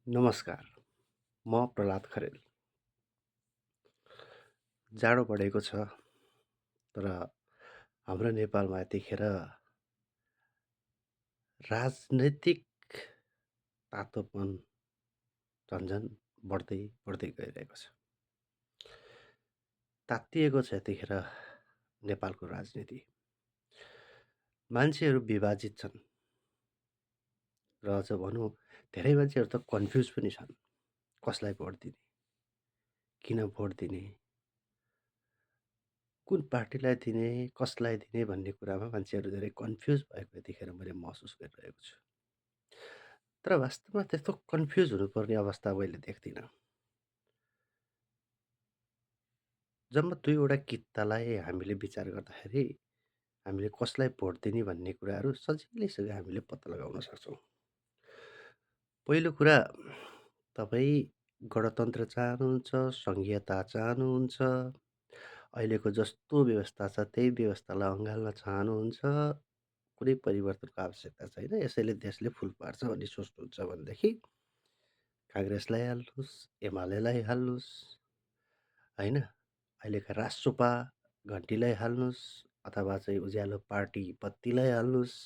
नमस्कार, म प्रहलाद खरेल। जाडो बढेको छ, तर हाम्रो नेपालमा यतिखेर राजनैतिक तातोपन झन्झन बढ्दै बढ्दै गइरहेको छ। तात्तिएको छ यतिखेर नेपालको राजनीति। मान्छेहरू विभाजित छन् र अझ भनौँ धेरै मान्छेहरू त कन्फ्युज पनि छन्। कसलाई भोट दिने? किन भोट दिने? कुन पार्टीलाई दिने? कसलाई दिने? भन्ने कुरामा मान्छेहरू धेरै कन्फ्युज भएको यतिखेर मैले महसुस गरिरहेको छु। तर वास्तवमा त्यस्तो कन्फ्युज हुनुपर्ने अवस्था मैले देख्दिनँ। जम्मा 2 वटा कित्तालाई हामीले विचार गर्दाखेरि हामीले कसलाई भोट दिने भन्ने कुराहरू सजिलैसँग हामीले पत्ता लगाउन सक्छौँ। पहिलो कुरा तपाईँ गणतन्त्र चाहनुहुन्छ, सङ्घीयता चाहनुहुन्छ, अहिलेको जस्तो व्यवस्था छ त्यही व्यवस्थालाई अँगाल्न चाहनुहुन्छ, कुनै परिवर्तनको आवश्यकता छैन, यसैले देशले फुल पार्छ भन्ने सोच्नुहुन्छ भनेदेखि काङ्ग्रेसलाई हाल्नुहोस्, एमालेलाई हाल्नुहोस्, होइन? अहिलेका रासोपा घन्टीलाई हाल्नुहोस् अथवा चाहिँ उज्यालो पार्टी बत्तीलाई हाल्नुहोस्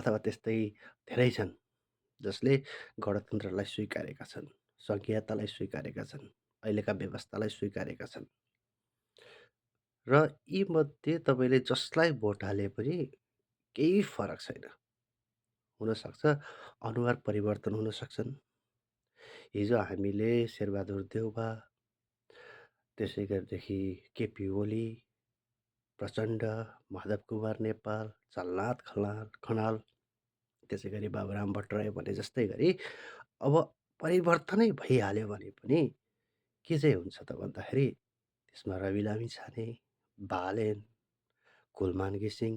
अथवा त्यस्तै धेरै छन् जसले गणतन्त्रलाई स्वीकारेका छन्, सङ्घीयतालाई स्वीकारेका छन्, अहिलेका व्यवस्थालाई स्वीकारेका छन् र यीमध्ये तपाईँले जसलाई भोट हाले पनि केही फरक छैन। हुनसक्छ अनुहार परिवर्तन हुन सक्छन्। हिजो हामीले शेरबहादुर देउबा, त्यसै गरेदेखि केपी ओली, प्रचण्ड, माधव कुमार नेपाल, झलनाथ खनाल, त्यसै गरी बाबुराम भट्टराई भने जस्तै गरी अब परिवर्तनै भइहाल्यो भने पनि के चाहिँ हुन्छ त भन्दाखेरि त्यसमा रवि लामिछाने, बालेन, कुलमान घिसिङ,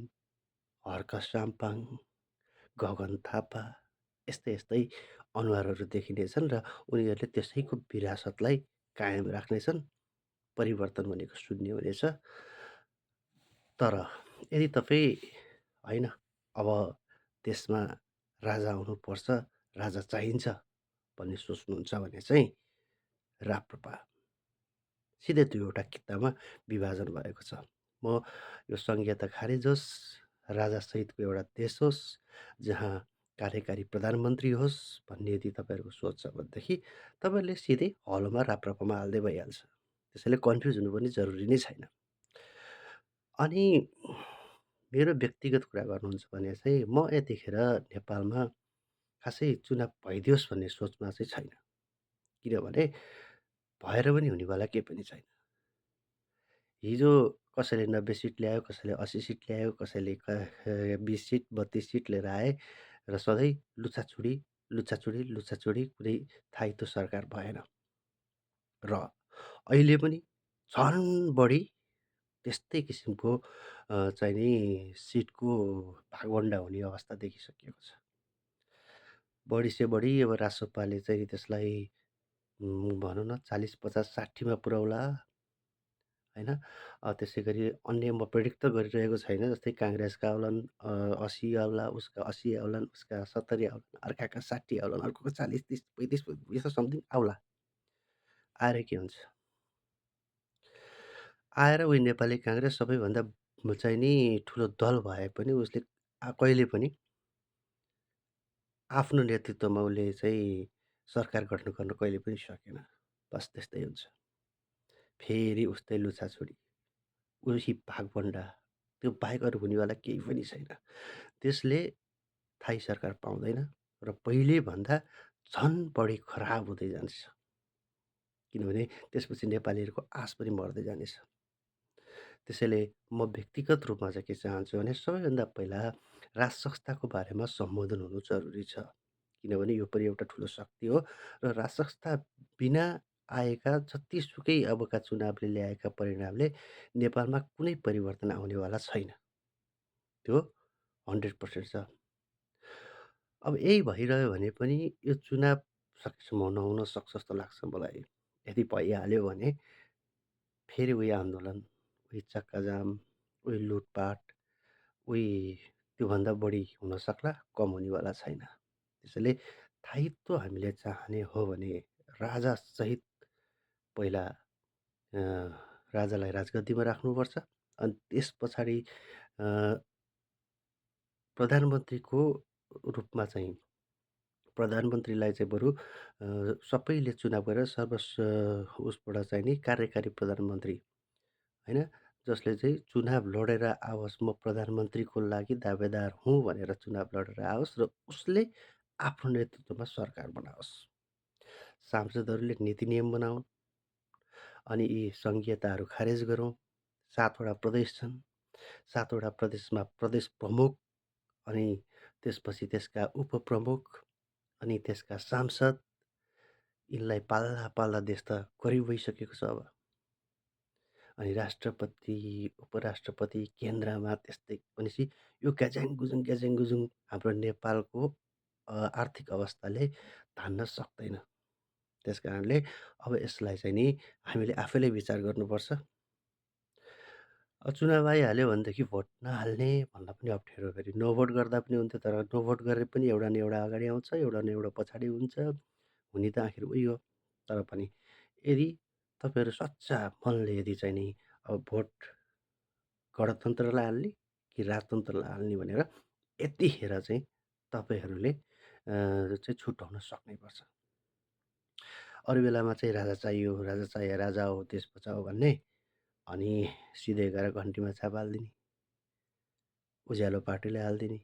हर्क साम्पाङ, गगन थापा यस्तै यस्तै अनुहारहरू देखिनेछन् र उनीहरूले त्यसैको विरासतलाई कायम राख्नेछन्। परिवर्तन भनेको शून्य हुनेछ। तर यदि तपाईँ होइन अब देशमा राजा आउनुपर्छ, राजा चाहिन्छ भन्ने सोच्नुहुन्छ भने चाहिँ राप्रपा सिधै 2 वटा कित्तामा विभाजन भएको छ। म यो सङ्घीयता खारेज होस्, राजासहितको एउटा देश होस्, जहाँ कार्यकारी प्रधानमन्त्री होस् भन्ने यदि तपाईँहरूको सोच छ भनेदेखि तपाईँहरूले सिधै हलोमा राप्रपामा हाल्दै भइहाल्छ। त्यसैले कन्फ्युज हुनुपर्ने जरुरी नै छैन। अनि मेरो व्यक्तिगत कुरा गर्नुहुन्छ भने चाहिँ म यतिखेर नेपालमा खासै चुनाव भइदियोस् भन्ने सोचमा चाहिँ छैन। किनभने भएर पनि हुनेवाला केही पनि छैन। हिजो कसैले 90 सिट ल्यायो, कसैले 80 सिट ल्यायो, कसैले 20 सिट, 32 सिट लिएर आए र सधैँ लुछाचुँडी, लुछाचुँडी, लुछाचुँडी कुनै थायितो सरकार भएन। र अहिले पनि झन् बढी त्यस्तै किसिमको चाहिँ नि सिटको भागवण्डा हुने अवस्था देखिसकिएको छ। बढी से बढी अब रासोपाले चाहिँ त्यसलाई भनौँ न 40, 50, 60 मा पुर्याउला होइन। त्यसै गरी अन्य म प्रेडिक्ट त गरिरहेको छैन जस्तै काङ्ग्रेसका आउलान् 80 आउला, उसका 80 आउलान्, उसका 70 आउलान्, अर्काका 60 आउलान्, अर्कोको 40, 30, 35 यस्तो समथिङ आउला। आएर के हुन्छ? आएर उही नेपाली काङ्ग्रेस सबैभन्दा चाहिँ नि ठुलो दल भए पनि उसले कहिले पनि आफ्नो नेतृत्वमा उसले चाहिँ सरकार गठन गर्न कहिले पनि सकेन। बस त्यस्तै हुन्छ। फेरि उस्तै लुछाचुँडी, उही भागभण्डा, त्यो बाहेक अरू हुनेवाला केही पनि छैन। त्यसले थायी सरकार पाउँदैन र पहिलेभन्दा झन् बढी खराब हुँदै जान्छ। किनभने त्यसपछि नेपालीहरूको आश पनि मर्दै जानेछ। त्यसैले म व्यक्तिगत रूपमा चाहिँ के चाहन्छु भने सबैभन्दा पहिला राज संस्थाको बारेमा सम्बोधन हुनु जरुरी छ। किनभने यो पनि एउटा ठुलो शक्ति हो र राज संस्था बिना आएका जतिसुकै अबका चुनावले ल्याएका परिणामले नेपालमा कुनै परिवर्तन आउनेवाला छैन। त्यो 100% छ। अब यही भइरह्यो भने पनि यो चुनाव सकेसम्म नहुन सक्छ जस्तो लाग्छ मलाई। यदि भइहाल्यो भने फेरि उही आन्दोलन, उही चक्काजाम, उही लुटपाट, उही त्योभन्दा बढी हुन सक्ला, कम हुनेवाला छैन। त्यसैले स्थायित्व हामीले चाहने हो भने राजासहित पहिला अ, राजालाई राजगद्दीमा राख्नुपर्छ। अनि त्यस पछाडि अ, प्रधानमन्त्रीको रूपमा चाहिँ प्रधानमन्त्रीलाई चाहिँ बरु सबैले चुनाव गरेर उसबाट चाहिँ नि कार्यकारी प्रधानमन्त्री होइन? जसले चाहिँ चुनाव लडेर आओस्, म प्रधानमन्त्रीको लागि दावेदार हुँ भनेर चुनाव लडेर आओस् र उसले आफ्नो नेतृत्वमा सरकार बनाओस्। सांसदहरूले नीति नियम बनाऊन् अनि यी सङ्घीयताहरू खारेज गरौँ। 7 वटा प्रदेश छन्। 7 वटा प्रदेशमा प्रदेश प्रमुख अनि त्यसपछि त्यसका उपप्रमुख अनि त्यसका सांसद यिनलाई पाल्दा पाल्दा देश त गरिब भइसकेको छ अब। अनि राष्ट्रपति, उपराष्ट्रपति केन्द्रमा त्यस्तै भनेपछि यो ग्याज्याङ गुजुङ हाम्रो नेपालको आर्थिक अवस्थाले धान्न सक्दैन। त्यस कारणले अब यसलाई चाहिँ नि हामीले आफैले विचार गर्नुपर्छ। चुनाव आइहाल्यो भनेदेखि भोट नहाल्ने भन्न पनि अप्ठ्यारो फेरि नो भोट गर्दा पनि हुन्थ्यो तर नो भोट गरेर पनि एउटा न एउटा अगाडि आउँछ, एउटा न एउटा पछाडि हुन्छ। हुने त आखिर उही हो। तर पनि यदि तपाईँहरू सच्चा मनले यदि चाहिँ नि अब भोट गणतन्त्रलाई हाल्ने कि राजतन्त्रलाई हाल्ने भनेर यतिखेर चाहिँ तपाईँहरूले चाहिँ छुट्याउन सक्नैपर्छ। अरू बेलामा चाहिँ राजा चाहियो, राजा चाहिए राजा हो, देश बचाओ भन्ने अनि सिधै गएर घन्टीमा छाप हालिदिने, उज्यालो पार्टीलाई हालिदिने,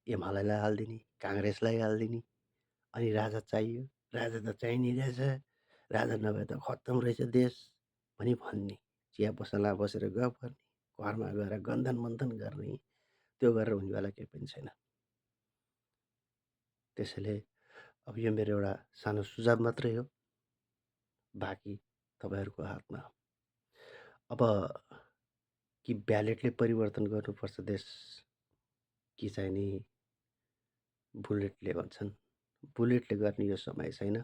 एमालेलाई हालिदिने, काङ्ग्रेसलाई हालिदिने अनि राजा चाहियो, राजा त चाहिने रहेछ, राजा नभए त खत्तम रहेछ देश भनी भन्ने, चिया पसलमा बसेर गफ गर्ने, घरमा गएर गन्थन मन्थन गर्ने, त्यो गरेर हुनेवाला केही पनि छैन। त्यसैले अब यो मेरो एउटा सानो सुझाव मात्रै हो, बाँकी तपाईँहरूको हातमा। अब कि ब्यालेटले परिवर्तन गर्नुपर्छ देश कि चाहिँ नि बुलेटले भन्छन्। बुलेटले गर्ने यो समय छैन।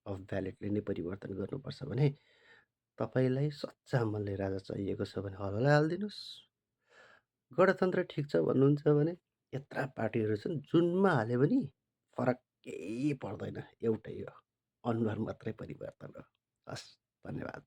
अब ब्यालेटले नै परिवर्तन गर्नुपर्छ भने तपाईँलाई सच्चा मनले राजा चाहिएको छ भने हललाई हालिदिनुहोस्। गणतन्त्र ठिक छ भन्नुहुन्छ भने यत्रा पार्टीहरू छन् जुनमा हाल्यो भने फरक केही पर्दैन, एउटै हो। अनुहार मात्रै परिवर्तन हो। हस्, धन्यवाद।